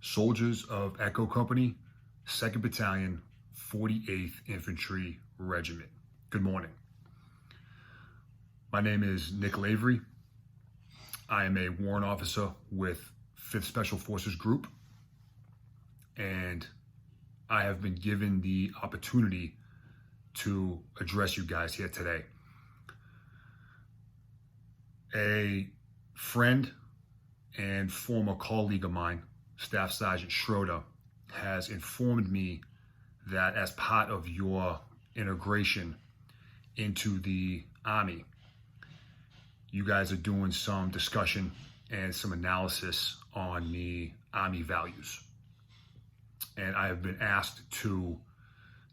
Soldiers of Echo Company, 2nd Battalion, 48th Infantry Regiment. Good morning. My name is Nick Lavery. I am a warrant officer with 5th Special Forces Group, and I have been given the opportunity to address you guys here today. A friend and former colleague of mine, Staff Sergeant Schroeder, has informed me that as part of your integration into the Army, you guys are doing some discussion and some analysis on the Army values. And I have been asked to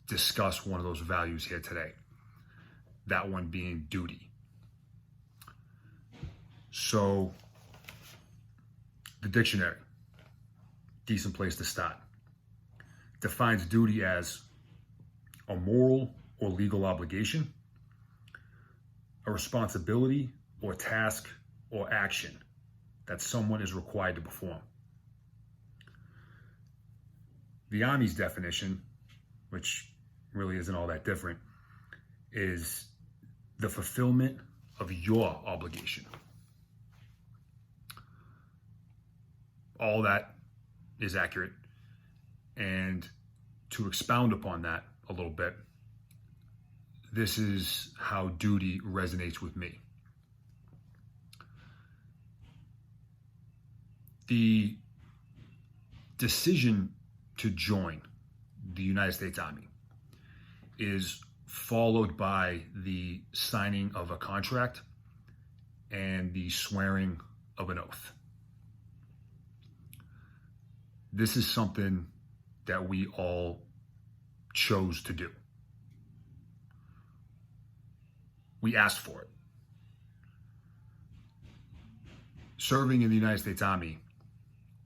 discuss one of those values here today, that one being duty. So, the dictionary, decent place to start, defines duty as a moral or legal obligation, a responsibility or task or action that someone is required to perform. The Army's definition, which really isn't all that different, is the fulfillment of your obligation. All that is accurate. And to expound upon that a little bit, this is how duty resonates with me. The decision to join the United States Army is followed by the signing of a contract and the swearing of an oath. This is something that we all chose to do. We asked for it. Serving in the United States Army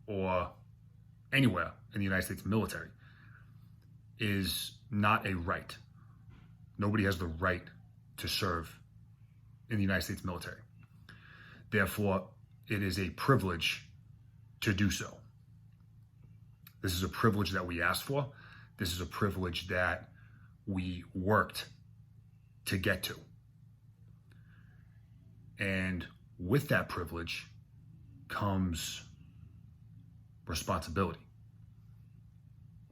or anywhere in the United States military is not a right. Nobody has the right to serve in the United States military. Therefore, it is a privilege to do so. This is a privilege that we asked for. This is a privilege that we worked to get to. And with that privilege comes responsibility.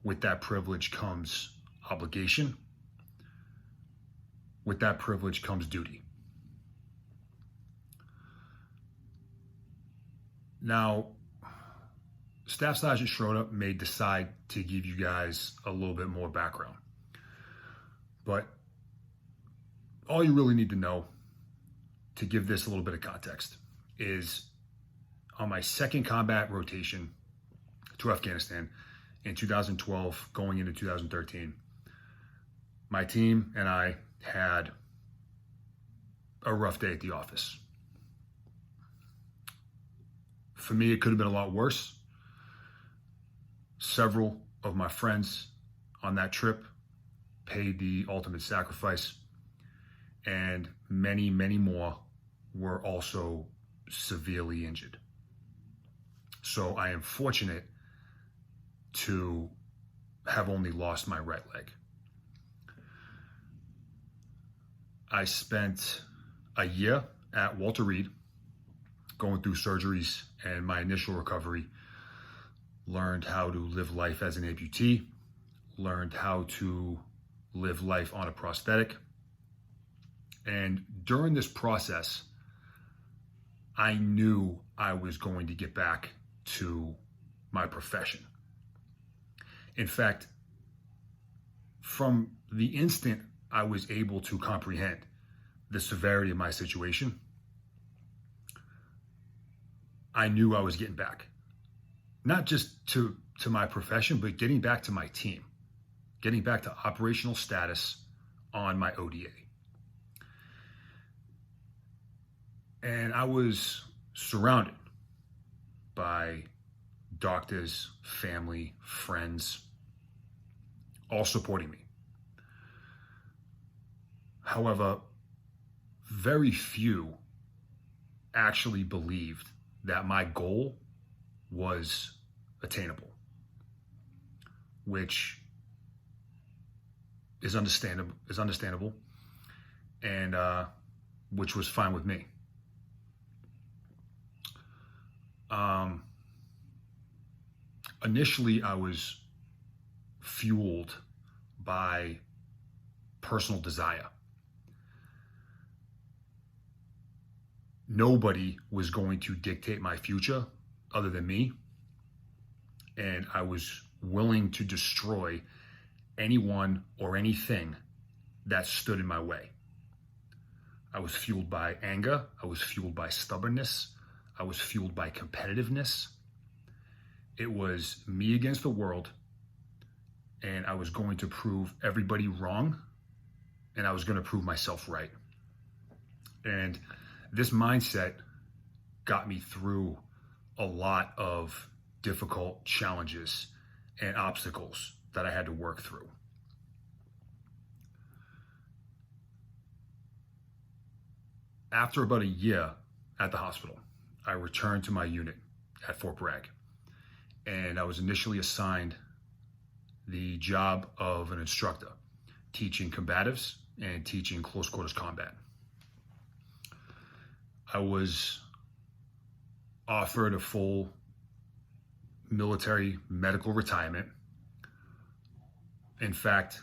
With that privilege comes obligation. With that privilege comes duty. Now, Staff Sergeant Schroeder may decide to give you guys a little bit more background, but all you really need to know to give this a little bit of context is on my second combat rotation to Afghanistan in 2012, going into 2013, my team and I had a rough day at the office. For me, it could have been a lot worse. Several of my friends on that trip paid the ultimate sacrifice, and many, many more were also severely injured. So I am fortunate to have only lost my right leg. I spent a year at Walter Reed going through surgeries, and my initial recovery learned how to live life as an amputee, learned how to live life on a prosthetic. And during this process, I knew I was going to get back to my profession. In fact, from the instant I was able to comprehend the severity of my situation, I knew I was getting back. Not just to my profession, but getting back to my team, getting back to operational status on my ODA. And I was surrounded by doctors, family, friends, all supporting me. However, very few actually believed that my goal was attainable. which is understandable, and which was fine with me. Initially, I was fueled by personal desire. Nobody was going to dictate my future other than me, and I was willing to destroy anyone or anything that stood in my way. I was fueled by anger. I was fueled by stubbornness. I was fueled by competitiveness. It was me against the world, and I was going to prove everybody wrong, and I was going to prove myself right. And this mindset got me through a lot of difficult challenges and obstacles that I had to work through. After about a year at the hospital, I returned to my unit at Fort Bragg, and I was initially assigned the job of an instructor, teaching combatives and teaching close quarters combat. I was offered a full military medical retirement. In fact,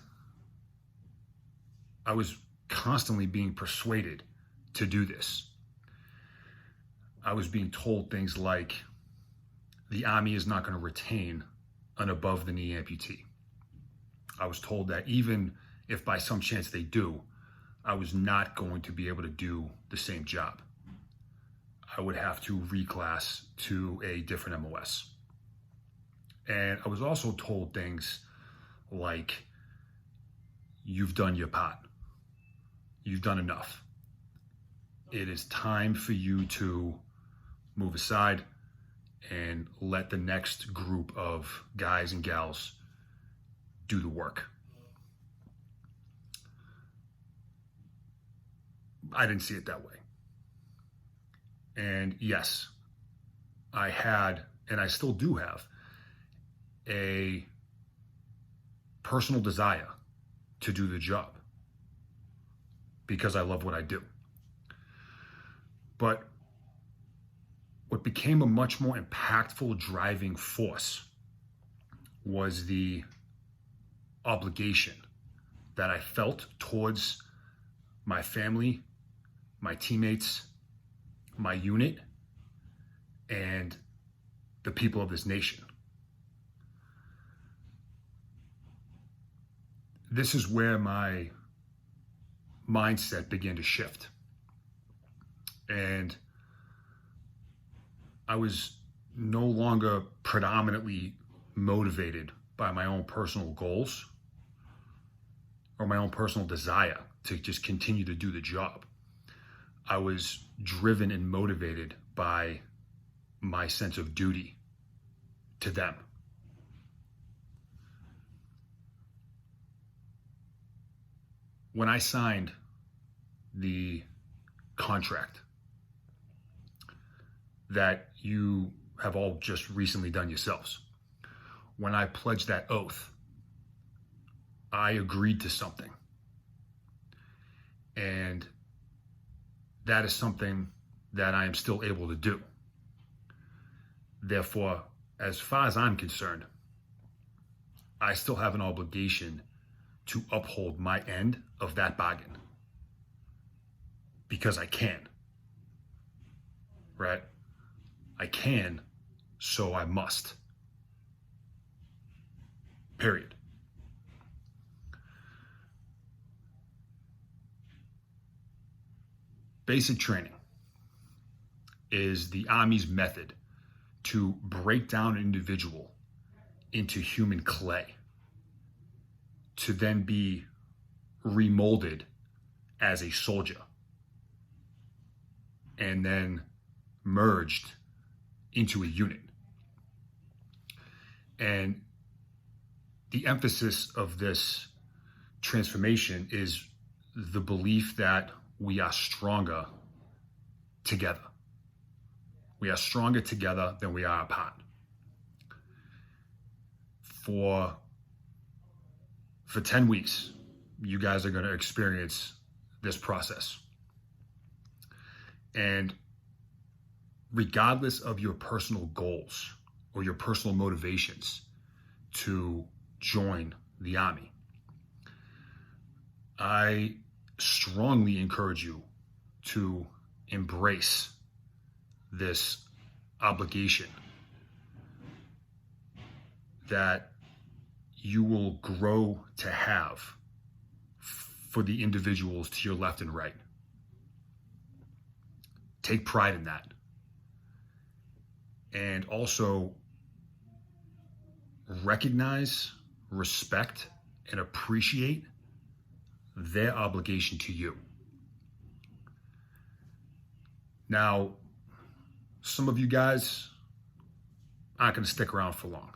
I was constantly being persuaded to do this. I was being told things like, the Army is not going to retain an above-the-knee amputee. I was told that even if by some chance they do, I was not going to be able to do the same job. I would have to reclass to a different MOS. And I was also told things like, you've done your part. You've done enough. It is time for you to move aside and let the next group of guys and gals do the work. I didn't see it that way. And yes, I had, and I still do have, a personal desire to do the job because I love what I do. But what became a much more impactful driving force was the obligation that I felt towards my family, my teammates, my unit, and the people of this nation. This is where my mindset began to shift. And I was no longer predominantly motivated by my own personal goals or my own personal desire to just continue to do the job. I was driven and motivated by my sense of duty to them. When I signed the contract that you have all just recently done yourselves, when I pledged that oath, I agreed to something. And that is something that I am still able to do. Therefore, as far as I'm concerned, I still have an obligation to uphold my end of that bargain because I can, right? I can, so I must. Period. Basic training is the Army's method to break down an individual into human clay to then be remolded as a soldier and then merged into a unit. And the emphasis of this transformation is the belief that we are stronger together. We are stronger together than we are apart. For For 10 weeks, you guys are going to experience this process. And regardless of your personal goals or your personal motivations to join the Army, I strongly encourage you to embrace this obligation that you will grow to have for the individuals to your left and right. Take pride in that. And also recognize, respect, and appreciate their obligation to you. Now, some of you guys aren't going to stick around for long.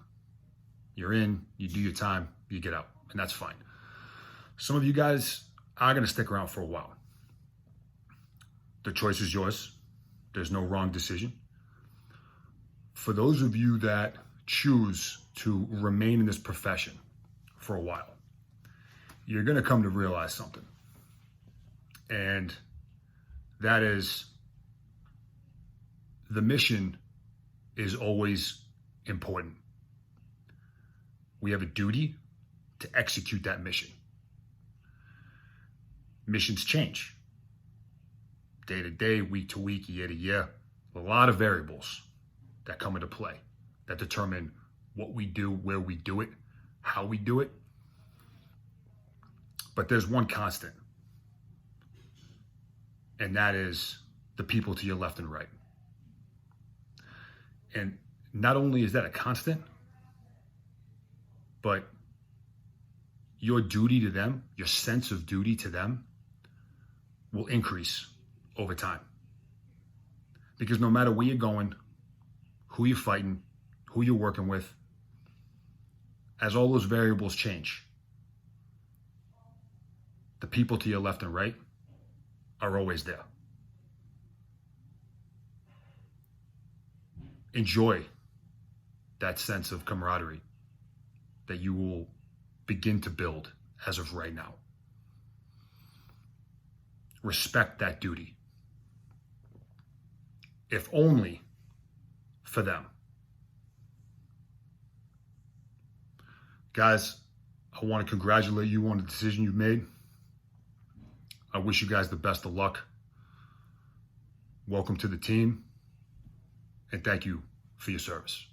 You're in, you do your time, you get out, and that's fine. Some of you guys are going to stick around for a while. The choice is yours. There's no wrong decision. For those of you that choose to remain in this profession for a while, you're going to come to realize something. And that is, the mission is always important. We have a duty to execute that mission. Missions change. Day to day, week to week, year to year. A lot of variables that come into play that determine what we do, where we do it, how we do it. But there's one constant, and that is the people to your left and right. And not only is that a constant, but your duty to them, your sense of duty to them, will increase over time. Because no matter where you're going, who you're fighting, who you're working with, as all those variables change, the people to your left and right are always there. Enjoy that sense of camaraderie that you will begin to build as of right now. Respect that duty, if only for them. Guys, I want to congratulate you on the decision you've made. I wish you guys the best of luck. Welcome to the team, and thank you for your service.